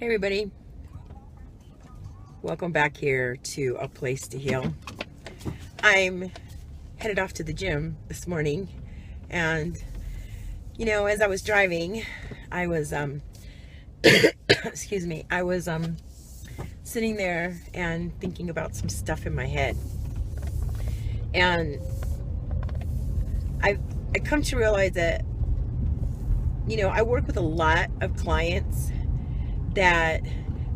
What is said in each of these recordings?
Hey everybody, welcome back here to A Place to Heal. I'm headed off to the gym this morning, and you know, as I was driving, I was excuse me, I was sitting there and thinking about some stuff in my head, and I come to realize that, you know, I work with a lot of clients that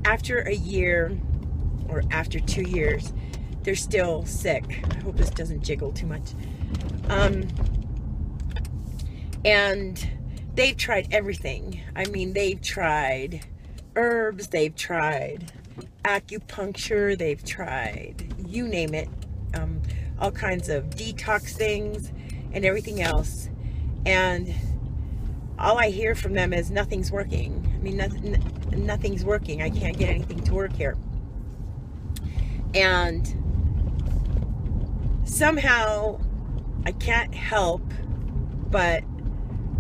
after a year or after 2 years, they're still sick. I hope this doesn't jiggle too much. And they've tried everything. I mean, they've tried herbs, they've tried acupuncture, they've tried, you name it, all kinds of detox things and everything else. And all I hear from them is nothing's working. I mean, nothing's working. I can't get anything to work here. And somehow I can't help but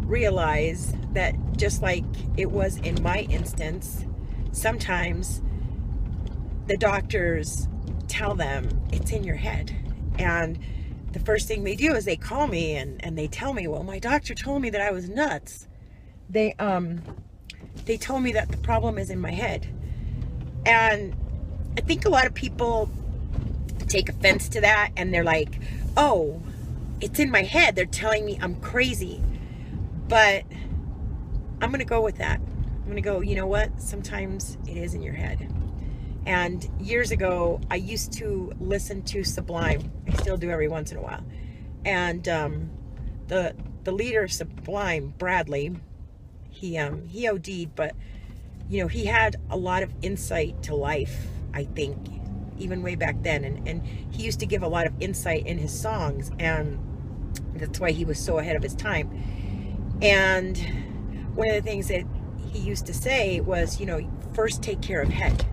realize that, just like it was in my instance, sometimes the doctors tell them it's in your head. And the first thing they do is they call me and they tell me, well, my doctor told me that I was nuts. They told me that the problem is in my head. And I think a lot of people take offense to that, and they're like, oh, it's in my head. They're telling me I'm crazy. But I'm going to go with that. I'm going to go, you know what? Sometimes it is in your head. And years ago, I used to listen to Sublime. I still do every once in a while. And the leader of Sublime, Bradley, he OD'd, but you know, he had a lot of insight to life, I think, even way back then. And he used to give a lot of insight in his songs, and that's why he was so ahead of his time. And one of the things that he used to say was, you know, first take care of head.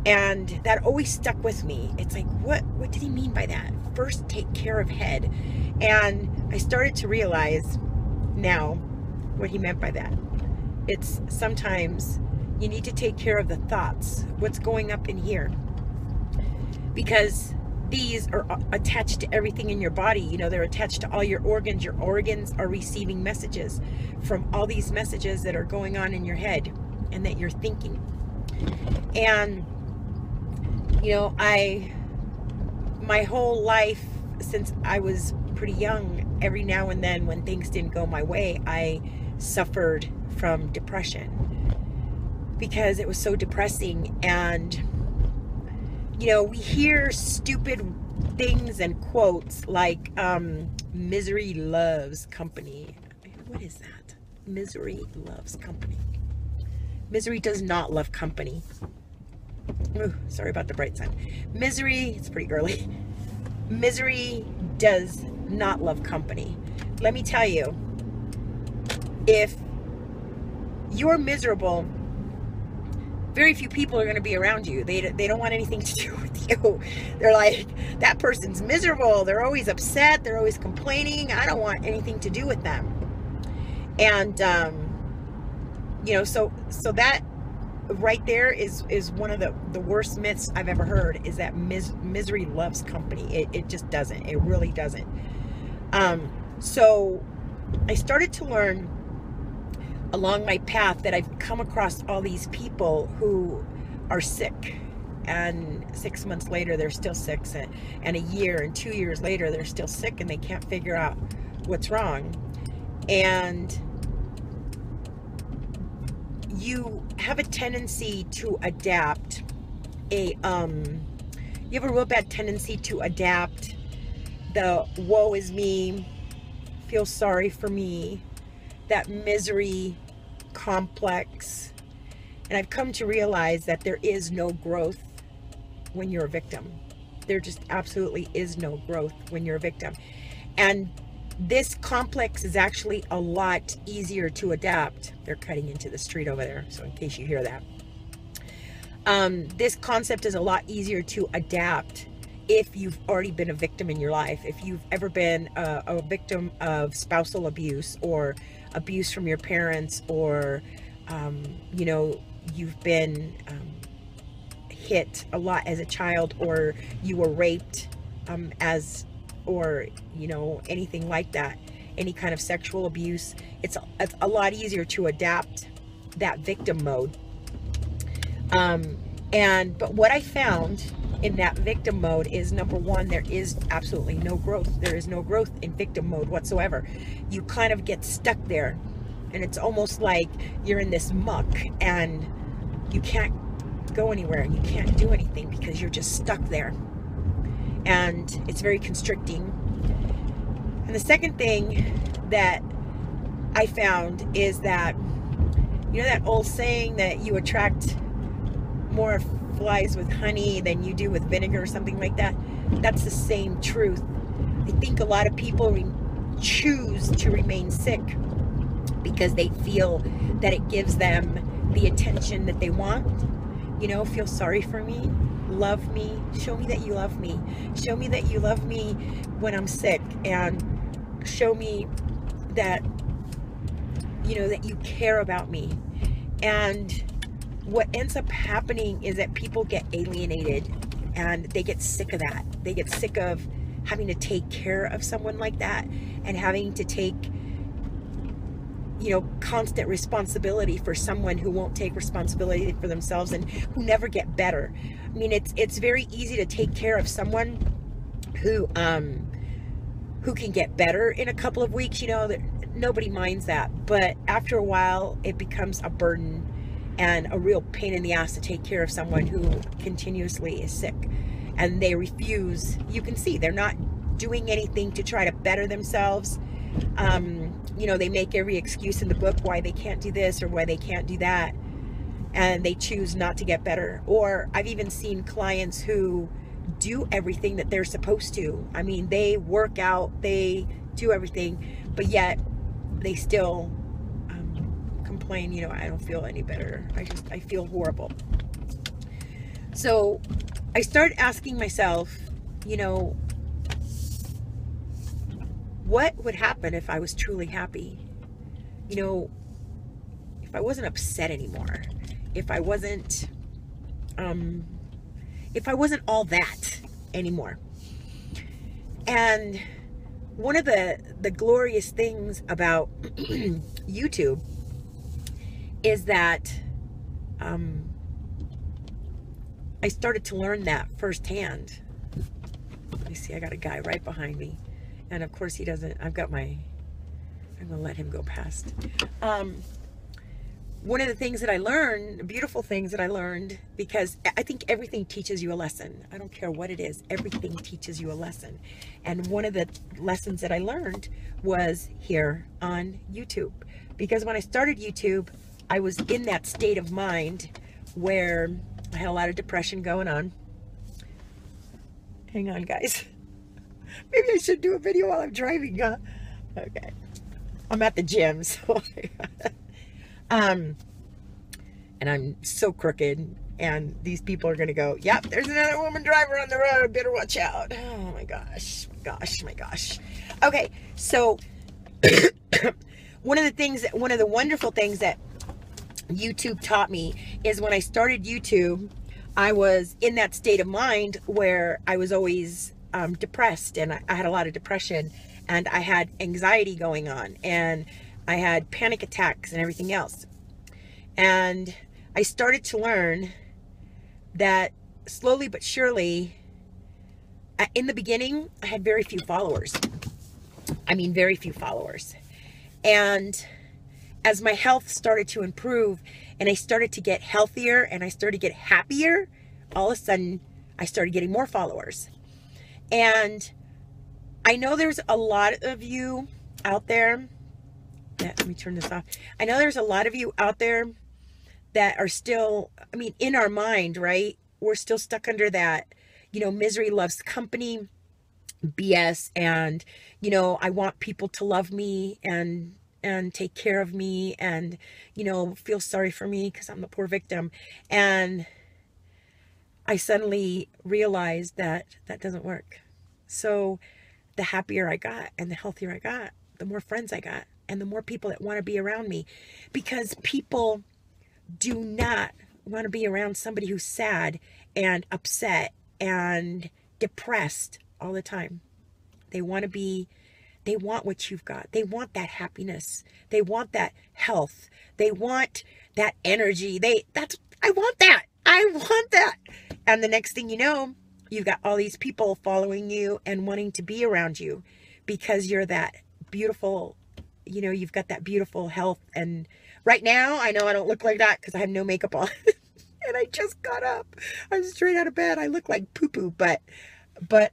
And that always stuck with me. It's like, what did he mean by that? First take care of head. And I started to realize now what he meant by that. It's sometimes you need to take care of the thoughts, what's going up in here. Because these are attached to everything in your body. You know, they're attached to all your organs. Your organs are receiving messages from all these messages that are going on in your head and that you're thinking. And you know, my whole life, since I was pretty young, every now and then when things didn't go my way, I suffered from depression because it was so depressing. And, you know, we hear stupid things and quotes like, misery loves company. What is that? Misery loves company. Misery does not love company. Ooh, sorry about the bright side. Misery, it's pretty early. Misery does not love company. Let me tell you, if you're miserable, very few people are going to be around you. They don't want anything to do with you. They're like, that person's miserable. They're always upset. They're always complaining. I don't want anything to do with them. And, you know, so that right there is one of the worst myths I've ever heard, is that misery loves company. It just doesn't. It really doesn't. So I started to learn along my path that I've come across all these people who are sick, and 6 months later they're still sick, and a year and 2 years later they're still sick, and they can't figure out what's wrong. And you have a tendency to adapt you have a real bad tendency to adapt the woe is me, feel sorry for me, that misery complex. And I've come to realize that there is no growth when you're a victim. There just absolutely is no growth when you're a victim. And this complex is actually a lot easier to adapt. They're cutting into the street over there, so in case you hear that. This concept is a lot easier to adapt if you've already been a victim in your life. If you've ever been a victim of spousal abuse or abuse from your parents, or, you know, you've been hit a lot as a child, or you were raped or anything like that, any kind of sexual abuse. It's a lot easier to adapt that victim mode. But what I found in that victim mode is, number one, there is absolutely no growth. There is no growth in victim mode whatsoever. You kind of get stuck there, and it's almost like you're in this muck and you can't go anywhere and you can't do anything because you're just stuck there, and it's very constricting. And the second thing that I found is that, that old saying that you attract more flies with honey than you do with vinegar, or something like that. That's the same truth. I think a lot of people choose to remain sick because they feel that it gives them the attention that they want. Feel sorry for me, love me, show me that you love me, show me that you love me when I'm sick, and show me that that you care about me. And what ends up happening is that people get alienated, and they get sick of that. They get sick of having to take care of someone like that, and having to take constant responsibility for someone who won't take responsibility for themselves and who never get better. I mean, it's very easy to take care of someone who can get better in a couple of weeks. That nobody minds that, but after a while it becomes a burden and a real pain in the ass to take care of someone who continuously is sick, and they refuse. You can see they're not doing anything to try to better themselves. They make every excuse in the book why they can't do this or why they can't do that, and they choose not to get better. Or I've even seen clients who do everything that they're supposed to. I mean, they work out, they do everything, but yet they still complain, I don't feel any better. I feel horrible. So I started asking myself, what would happen if I was truly happy? If I wasn't upset anymore, if I wasn't all that anymore. And one of the glorious things about YouTube is that I started to learn that firsthand. Let me see, I got a guy right behind me. And of course he doesn't, I'm gonna let him go past. One of the things that I learned, beautiful things that I learned, because I think everything teaches you a lesson. I don't care what it is, everything teaches you a lesson. And one of the lessons that I learned was here on YouTube. Because when I started YouTube, I was in that state of mind where I had a lot of depression going on. Hang on, guys. Maybe I should do a video while I'm driving, huh? Okay. I'm at the gym, so and I'm so crooked, and these people are gonna go, yep, there's another woman driver on the road, better watch out. Oh my gosh, my gosh. Okay, so one of the wonderful things that YouTube taught me is when I started YouTube, I was in that state of mind where I was always depressed, and I had a lot of depression, and I had anxiety going on, and I had panic attacks and everything else. And I started to learn that slowly but surely, in the beginning, I had very few followers. I mean, very few followers. And as my health started to improve, and I started to get healthier, and I started to get happier, all of a sudden, I started getting more followers. And I know there's a lot of you out there that, let me turn this off. I know there's a lot of you out there that are still, I mean, in our mind, right? We're still stuck under that, misery loves company BS. And, I want people to love me and take care of me and, feel sorry for me because I'm the poor victim. And I suddenly realized that that doesn't work. So the happier I got and the healthier I got, the more friends I got and the more people that want to be around me, because people do not want to be around somebody who's sad and upset and depressed all the time. They want what you've got. They want that happiness. They want that health. They want that energy. I want that. I want that. And the next thing you know, you've got all these people following you and wanting to be around you because you're that beautiful, you've got that beautiful health. And right now, I know I don't look like that because I have no makeup on. And I just got up. I'm straight out of bed. I look like poo-poo, but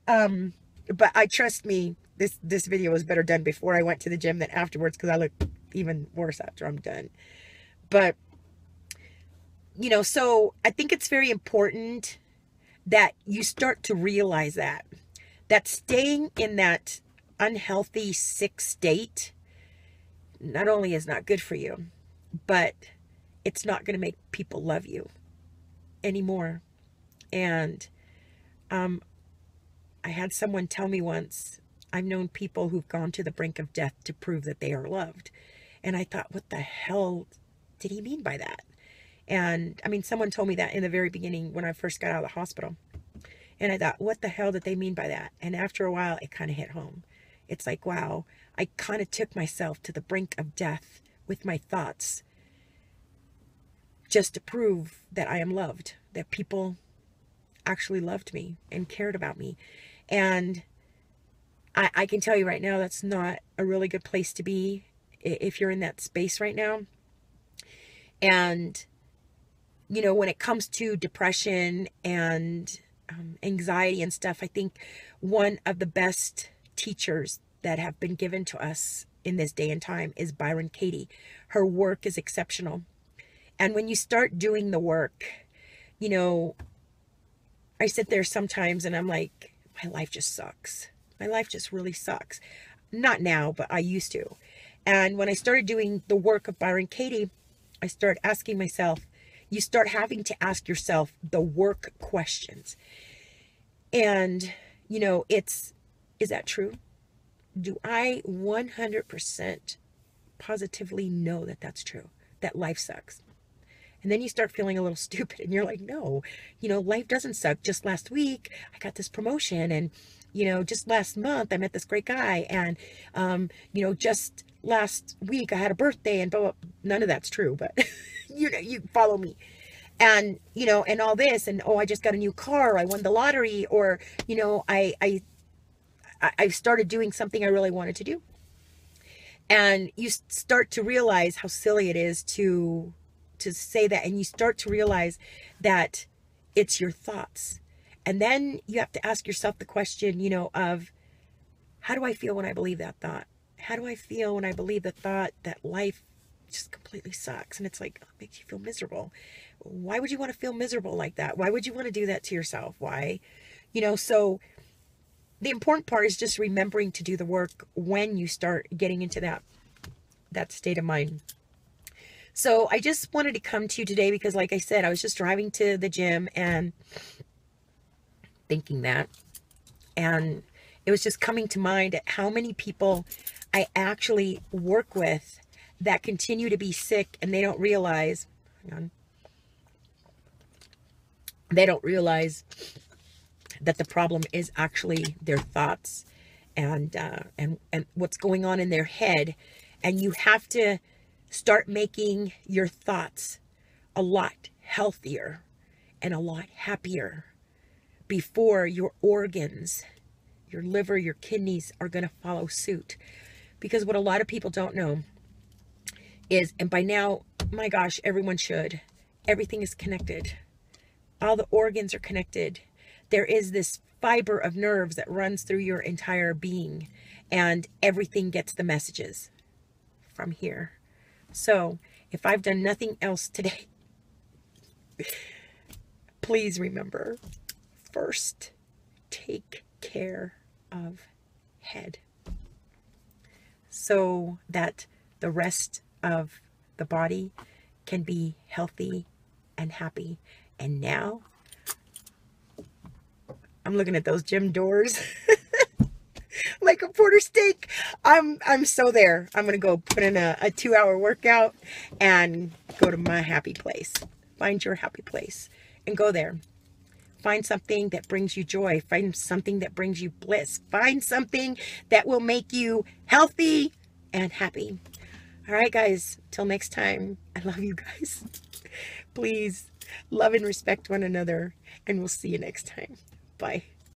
I trust me, this video was better done before I went to the gym than afterwards because I look even worse after I'm done. But, so I think it's very important that you start to realize that staying in that unhealthy, sick state not only is not good for you, but it's not going to make people love you anymore. And I had someone tell me once, I've known people who've gone to the brink of death to prove that they are loved. And I thought, what the hell did he mean by that? And I mean, someone told me that in the very beginning when I first got out of the hospital. And I thought, what the hell did they mean by that? And after a while, it kind of hit home. It's like, wow, I kind of took myself to the brink of death with my thoughts just to prove that I am loved, that people actually loved me and cared about me. And I can tell you right now, that's not a really good place to be if you're in that space right now. And, when it comes to depression and anxiety and stuff, I think one of the best teachers that have been given to us in this day and time is Byron Katie. Her work is exceptional. And when you start doing the work, I sit there sometimes and I'm like, my life just sucks. My life just really sucks. Not now, but I used to. And when I started doing the work of Byron Katie, I started asking myself, you start having to ask yourself the work questions. And, is that true? Do I 100% positively know that that's true? That life sucks? And then you start feeling a little stupid and you're like, no, life doesn't suck. Just last week, I got this promotion and, just last month I met this great guy and, just last week I had a birthday and blah, blah. None of that's true, but you follow me. And, and all this and, oh, I just got a new car. I won the lottery or, I started doing something I really wanted to do. And you start to realize how silly it is to say that. And you start to realize that it's your thoughts. And then you have to ask yourself the question, of how do I feel when I believe that thought? How do I feel when I believe the thought that life just completely sucks? And it's like, it makes you feel miserable. Why would you want to feel miserable like that? Why would you want to do that to yourself? Why? So the important part is just remembering to do the work when you start getting into that state of mind. So I just wanted to come to you today because, like I said, I was just driving to the gym and thinking that. And it was just coming to mind at how many people I actually work with that continue to be sick and they don't realize, they don't realize that the problem is actually their thoughts and what's going on in their head. And you have to start making your thoughts a lot healthier and a lot happier before your organs, your liver, your kidneys are going to follow suit. Because what a lot of people don't know is, and by now, my gosh, everyone should, everything is connected. All the organs are connected. There is this fiber of nerves that runs through your entire being, and everything gets the messages from here. So if I've done nothing else today, please remember, first, take care of head so that the rest of the body can be healthy and happy. And now I'm looking at those gym doors. like a quarter steak. I'm so there. I'm gonna go put in a 2-hour workout and go to my happy place. Find your happy place and go there. Find something that brings you joy. Find something that brings you bliss. Find something that will make you healthy and happy. All right, guys, till next time. I love you guys. Please love and respect one another, and we'll see you next time. Bye.